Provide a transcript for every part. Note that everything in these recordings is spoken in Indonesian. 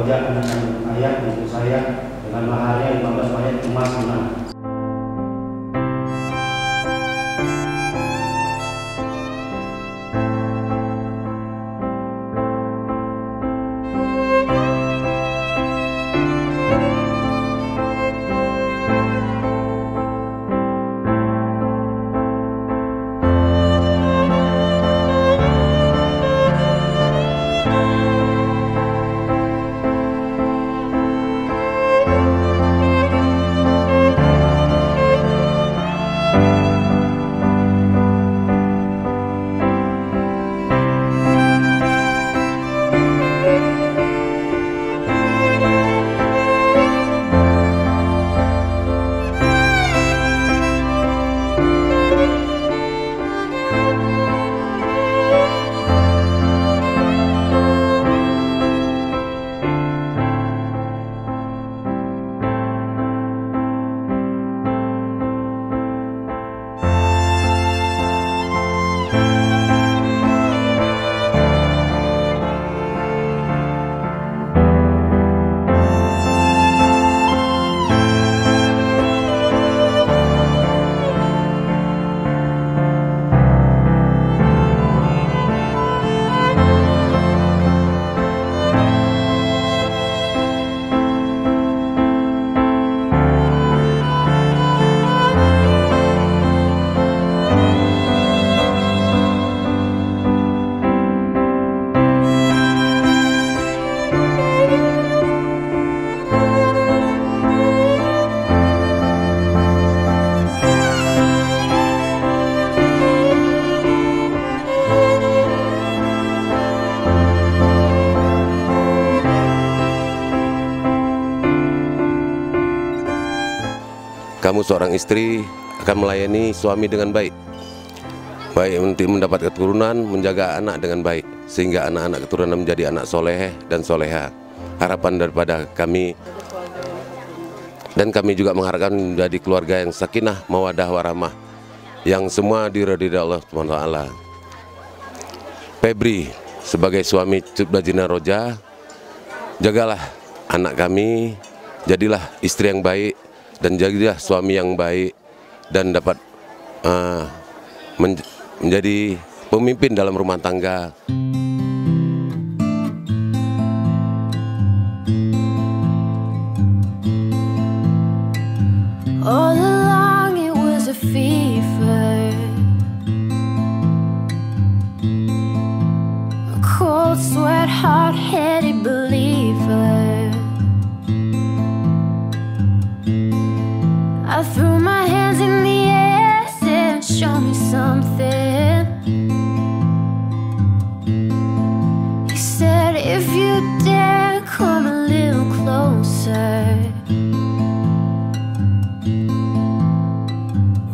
wajah anak dan ayah untuk saya dengan maharnya 15 banyak emas tunai. Kamu seorang istri akan melayani suami dengan baik, baik untuk mendapat keturunan, menjaga anak dengan baik, sehingga anak-anak keturunan menjadi anak soleh dan soleha. Harapan daripada kami, dan kami juga mengharapkan menjadi keluarga yang sakinah, mawadah, warahmah, yang semua diridhoi Allah SWT. Febri sebagai suami Cudbajina Roja, jagalah anak kami, jadilah istri yang baik, dan jadilah suami yang baik, dan dapat menjadi pemimpin dalam rumah tangga. All along it was a fever, a cold sweat, hard-headed believer. I threw my hands in the air, said, show me something. He said, if you dare, come a little closer.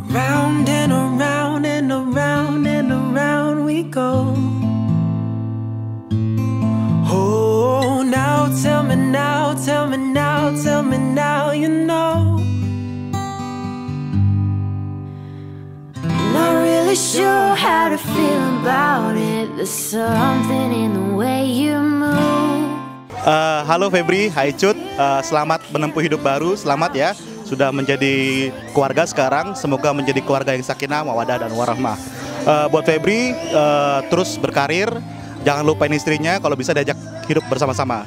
Round and around and around and around we go. Oh, now tell me now, tell me now, tell me now, you know. Sure how to feel about it. There's something in the way you move. Halo Febri, hai Cut, selamat menempuh hidup baru, selamat ya. Sudah menjadi keluarga sekarang, semoga menjadi keluarga yang sakinah, mawadah dan warahmah. Buat Febri, terus berkarir, jangan lupain istrinya, kalau bisa diajak hidup bersama-sama.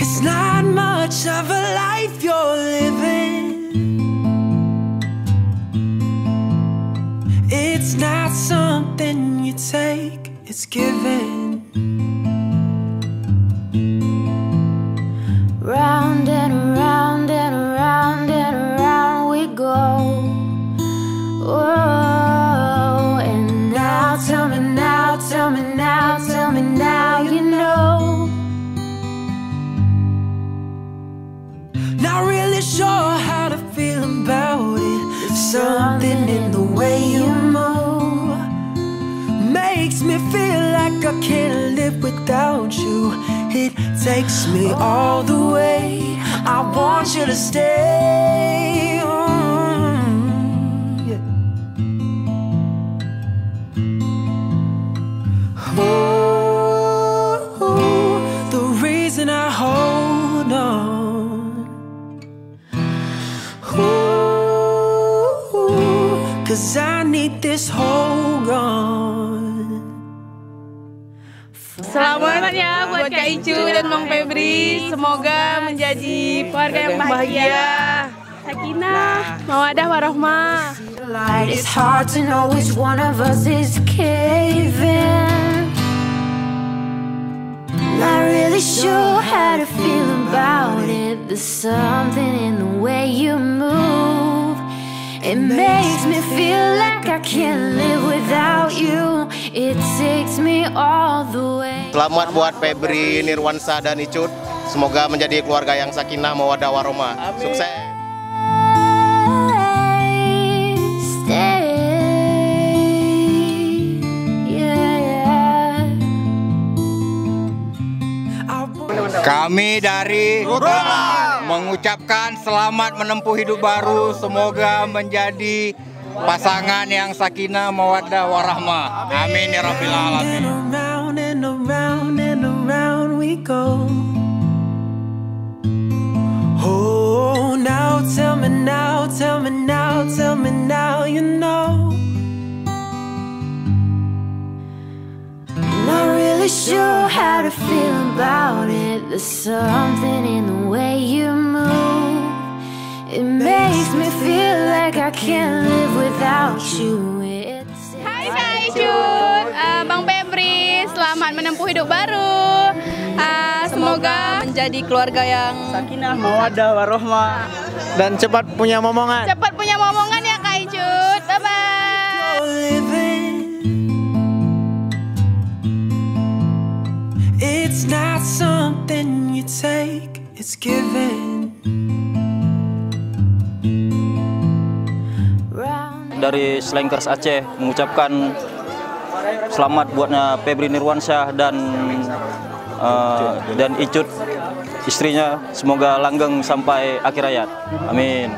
It's not much of a life you're living. It's not something you take, it's given. Round and around and around and around we go. Oh, and now tell me now, tell me now, tell me now, you know. Not really sure how to feel about it. Something in the way you move makes me feel like I can't live without you. It takes me all the way. I want you to stay. Yeah. Ooh, the 'cause I need this hold on. Selamat ya buat Kak Icu dan Bang Febri. Semoga menjadi keluarga yang bahagia, sakinah, mawadah, warahmah. It's hard to know which one of us is caving. Not really sure how to feel about it. There's something in the way you move. It makes me feel like I can't live without you. It takes me all the way. Selamat buat Febri, Nirwansa, dan Icut. Semoga menjadi keluarga yang sakinah, mawaddah, warahmah. Sukses. Kami dari mengucapkan selamat menempuh hidup baru. Semoga menjadi pasangan yang sakinah, mawaddah, warahmah. Amin ya rabbil alamin. Around and around and around we go. Oh, now tell me now, tell me now, tell me now, you know. Not really sure how to feel about it. There's something in the way you move. It makes me feel like I can't live without you. Hai Kak Icut, Bang Febri, selamat menempuh hidup baru. Semoga menjadi keluarga yang sakinah, mawaddah, warahmah, dan cepat punya momongan. Cepat punya momongan ya Kak Icut. Bye bye. It's not something you take, it's given. Dari Slankers Aceh mengucapkan selamat buatnya Febri Nirwansyah dan Icut istrinya, semoga langgeng sampai akhir hayat. Amin.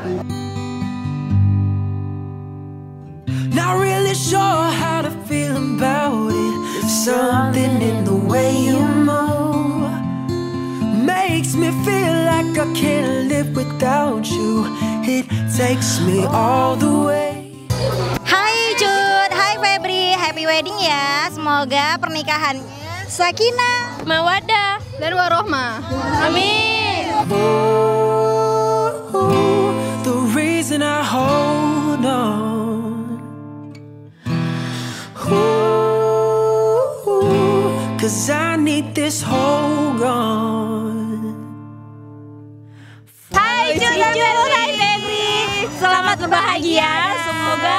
Not really sure how to feel about it. Something in the way you move makes me feel like I can't live without you. It takes me all the way. Hai Cut, hai Febri, happy wedding ya. Semoga pernikahannya sakinah, Mawaddah dan warahmah. Amin. The reason I hold on, 'cause I need this hold on. Hai Cut dan hai Febri, selamat berbahagia. Semoga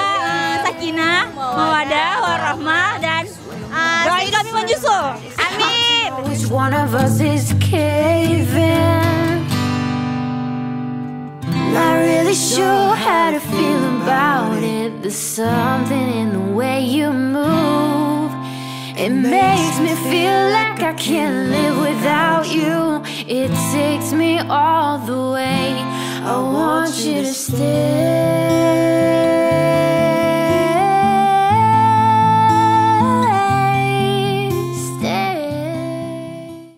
sakinah, mawaddah, warahmah, dan doain kami menyusul. Amin. Which one of us is caving? Not really sure how to feel about it. There's something in the way you move. It makes me feel like I can't live without you. It takes me all the way. I want you to stay.